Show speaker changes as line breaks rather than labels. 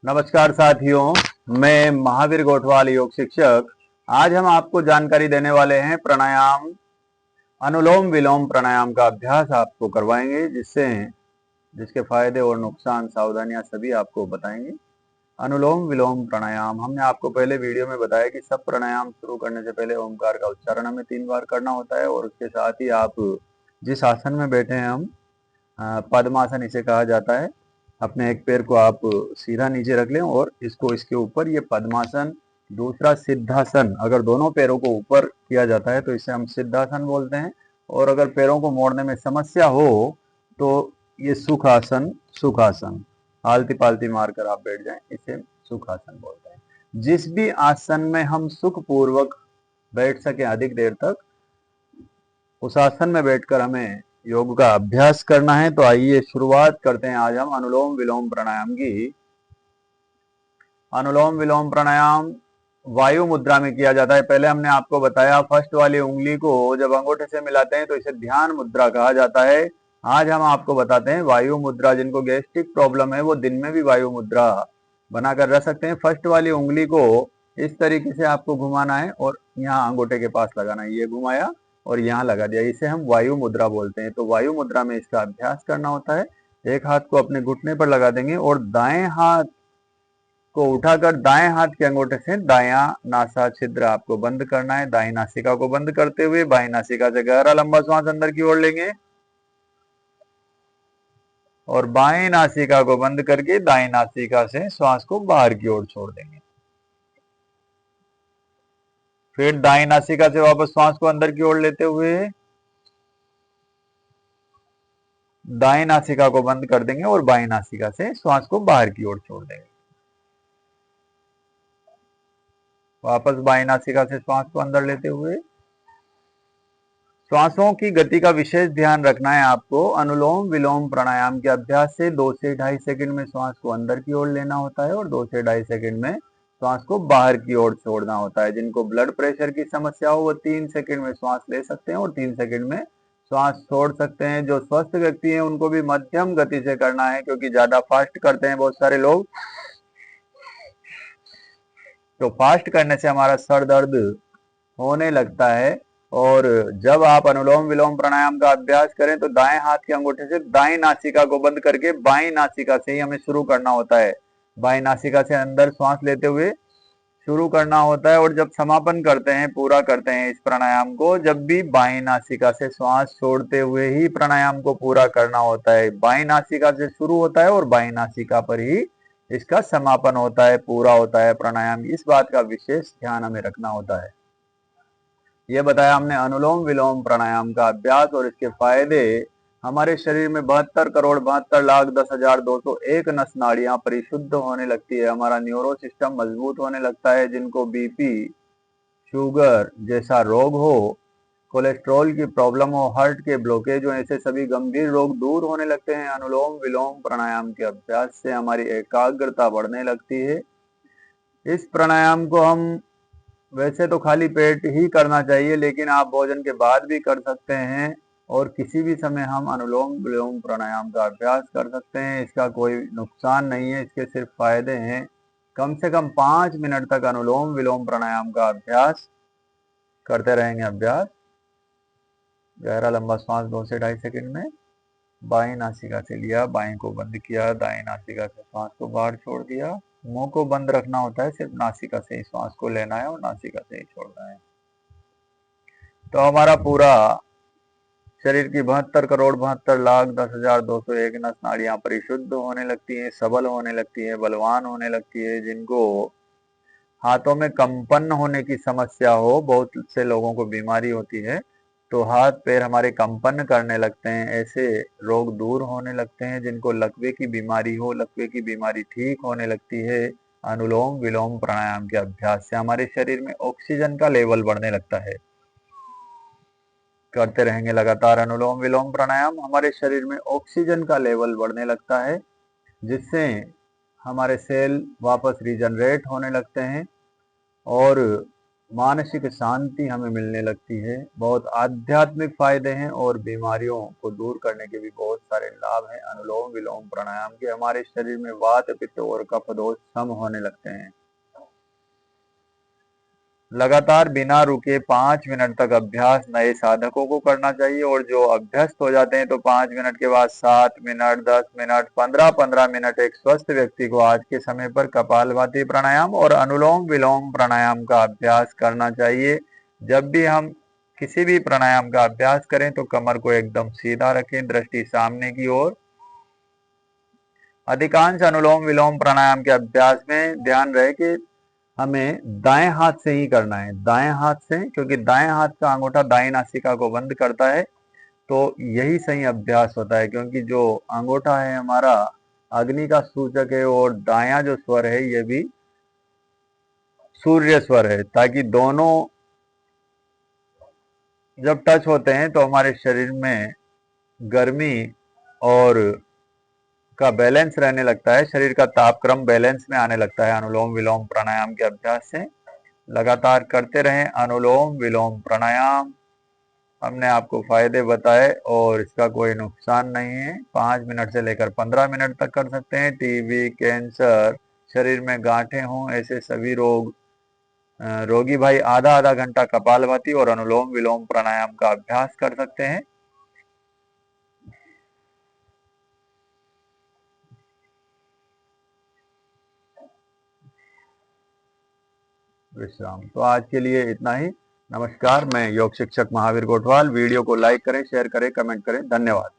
नमस्कार साथियों, मैं महावीर गोठवाल योग शिक्षक। आज हम आपको जानकारी देने वाले हैं प्राणायाम, अनुलोम विलोम प्राणायाम का अभ्यास आपको करवाएंगे, जिसके फायदे और नुकसान, सावधानियां सभी आपको बताएंगे। अनुलोम विलोम प्राणायाम हमने आपको पहले वीडियो में बताया कि सब प्राणायाम शुरू करने से पहले ओमकार का उच्चारण हमें 3 बार करना होता है और उसके साथ ही आप जिस आसन में बैठे हैं हम पद्मासन इसे कहा जाता है। अपने एक पैर को आप सीधा नीचे रख लें और इसको इसके ऊपर, ये पद्मासन। दूसरा सिद्धासन, अगर दोनों पैरों को ऊपर किया जाता है तो इसे हम सिद्धासन बोलते हैं। और अगर पैरों को मोड़ने में समस्या हो तो ये सुखासन, सुखासन, आलती पालती मारकर आप बैठ जाएं, इसे सुखासन बोलते हैं। जिस भी आसन में हम सुख पूर्वक बैठ सके अधिक देर तक, उस आसन में बैठकर हमें योग का अभ्यास करना है। तो आइए शुरुआत करते हैं आज हम अनुलोम विलोम प्राणायाम की। अनुलोम विलोम प्राणायाम वायु मुद्रा में किया जाता है। पहले हमने आपको बताया, फर्स्ट वाली उंगली को जब अंगूठे से मिलाते हैं तो इसे ध्यान मुद्रा कहा जाता है। आज हम आपको बताते हैं वायु मुद्रा। जिनको गैस्ट्रिक प्रॉब्लम है वो दिन में भी वायु मुद्रा बनाकर रख सकते हैं। फर्स्ट वाली उंगली को इस तरीके से आपको घुमाना है और यहाँ अंगूठे के पास लगाना है। ये घुमाया और यहाँ लगा दिया, इसे हम वायु मुद्रा बोलते हैं। तो वायु मुद्रा में इसका अभ्यास करना होता है। एक हाथ को अपने घुटने पर लगा देंगे और दाएं हाथ को उठाकर दाएं हाथ के अंगूठे से दायां नासा छिद्र आपको बंद करना है। दाएं नासिका को बंद करते हुए बाएं नासिका से गहरा लंबा श्वास अंदर की ओर लेंगे और बाएं नासिका को बंद करके दाएं नासिका से श्वास को बाहर की ओर छोड़ देंगे। फिर दाएं नासिका से वापस श्वास को अंदर की ओर लेते हुए दाएं नासिका को बंद कर देंगे और बाएं नासिका से श्वास को बाहर की ओर छोड़ देंगे। वापस बाएं नासिका से श्वास को अंदर लेते हुए, श्वासों की गति का विशेष ध्यान रखना है आपको। अनुलोम विलोम प्राणायाम के अभ्यास से 2 से 2.5 सेकंड में श्वास को अंदर की ओर लेना होता है और 2 से 2.5 सेकंड में श्वास को बाहर की ओर छोड़ना होता है। जिनको ब्लड प्रेशर की समस्या हो वो 3 सेकंड में श्वास ले सकते हैं और 3 सेकंड में श्वास छोड़ सकते हैं। जो स्वस्थ व्यक्ति हैं उनको भी मध्यम गति से करना है, क्योंकि ज्यादा फास्ट करते हैं बहुत सारे लोग, तो फास्ट करने से हमारा सर दर्द होने लगता है। और जब आप अनुलोम विलोम प्राणायाम का अभ्यास करें तो दाएं हाथ के अंगूठे से दाएं नासिका को बंद करके बाएं नासिका से ही हमें शुरू करना होता है। बाएं नासिका से अंदर श्वास लेते हुए शुरू करना होता है और जब समापन करते हैं, पूरा करते हैं इस प्राणायाम को, जब भी बाएं नासिका से श्वास छोड़ते हुए ही प्राणायाम को पूरा करना होता है। बाएं नासिका से शुरू होता है और बाएं नासिका पर ही इसका समापन होता है, पूरा होता है प्राणायाम। इस बात का विशेष ध्यान हमें रखना होता है। ये बताया हमने अनुलोम विलोम प्राणायाम का अभ्यास और इसके फायदे। हमारे शरीर में 72 करोड़ 72 लाख 10,201 नस नाड़ियां परिशुद्ध होने लगती है। हमारा न्यूरो सिस्टम मजबूत होने लगता है। जिनको बीपी, शुगर जैसा रोग हो, कोलेस्ट्रॉल की प्रॉब्लम हो, हार्ट के ब्लॉकेज हो, ऐसे सभी गंभीर रोग दूर होने लगते हैं। अनुलोम विलोम प्राणायाम के अभ्यास से हमारी एकाग्रता बढ़ने लगती है। इस प्राणायाम को हम वैसे तो खाली पेट ही करना चाहिए, लेकिन आप भोजन के बाद भी कर सकते हैं और किसी भी समय हम अनुलोम विलोम प्राणायाम का अभ्यास कर सकते हैं। इसका कोई नुकसान नहीं है, इसके सिर्फ फायदे हैं। कम से कम 5 मिनट तक अनुलोम विलोम प्राणायाम का अभ्यास करते रहेंगे। अभ्यास, गहरा लंबा श्वास 2 से 2.5 सेकंड में बाएं नासिका से लिया, बाएं को बंद किया, दाएं नासिका से श्वास को बाहर छोड़ दिया। मुंह को बंद रखना होता है, सिर्फ नासिका से ही श्वास को लेना है और नासिका से ही छोड़ना है। तो हमारा पूरा शरीर की 72 करोड़ 72 लाख 10,201 नस नाड़ियां परिशुद्ध होने लगती हैं, सबल होने लगती है, बलवान होने लगती है। जिनको हाथों में कंपन होने की समस्या हो, बहुत से लोगों को बीमारी होती है, तो हाथ पैर हमारे कंपन करने लगते हैं, ऐसे रोग दूर होने लगते हैं। जिनको लकवे की बीमारी हो, लकवे की बीमारी ठीक होने लगती है। अनुलोम विलोम प्राणायाम के अभ्यास से हमारे शरीर में ऑक्सीजन का लेवल बढ़ने लगता है। करते रहेंगे लगातार अनुलोम विलोम प्राणायाम, हमारे शरीर में ऑक्सीजन का लेवल बढ़ने लगता है, जिससे हमारे सेल वापस रीजनरेट होने लगते हैं और मानसिक शांति हमें मिलने लगती है, बहुत आध्यात्मिक फायदे हैं और बीमारियों को दूर करने के भी बहुत सारे लाभ हैं अनुलोम विलोम प्राणायाम के। हमारे शरीर में वात पित्त और कफ दोष कम होने लगते हैं। लगातार बिना रुके 5 मिनट तक अभ्यास नए साधकों को करना चाहिए और जो अभ्यस्त हो जाते हैं तो 5 मिनट के बाद 7 मिनट, 10 मिनट, 15-15 मिनट एक स्वस्थ व्यक्ति को आज के समय पर कपालभाति प्राणायाम और अनुलोम विलोम प्राणायाम का अभ्यास करना चाहिए। जब भी हम किसी भी प्राणायाम का अभ्यास करें तो कमर को एकदम सीधा रखें, दृष्टि सामने की ओर। अधिकांश अनुलोम विलोम प्राणायाम के अभ्यास में ध्यान रहे कि हमें दाएं हाथ से ही करना है, दाएं हाथ से, क्योंकि दाएं हाथ का अंगूठा दाएं नासिका को बंद करता है, तो यही सही अभ्यास होता है। क्योंकि जो अंगूठा है हमारा अग्नि का सूचक है और दायां जो स्वर है ये भी सूर्य स्वर है, ताकि दोनों जब टच होते हैं तो हमारे शरीर में गर्मी और का बैलेंस रहने लगता है, शरीर का तापक्रम बैलेंस में आने लगता है अनुलोम विलोम प्राणायाम के अभ्यास से। लगातार करते रहें अनुलोम विलोम प्राणायाम। हमने आपको फायदे बताए और इसका कोई नुकसान नहीं है। 5 मिनट से लेकर 15 मिनट तक कर सकते हैं। टीबी, कैंसर, शरीर में गांठें हों, ऐसे सभी रोगी भाई आधा आधा घंटा कपालभाति और अनुलोम विलोम प्राणायाम का अभ्यास कर सकते हैं। विश्राम। तो आज के लिए इतना ही। नमस्कार, मैं योग शिक्षक महावीर गोठवाल। वीडियो को लाइक करें, शेयर करें, कमेंट करें। धन्यवाद।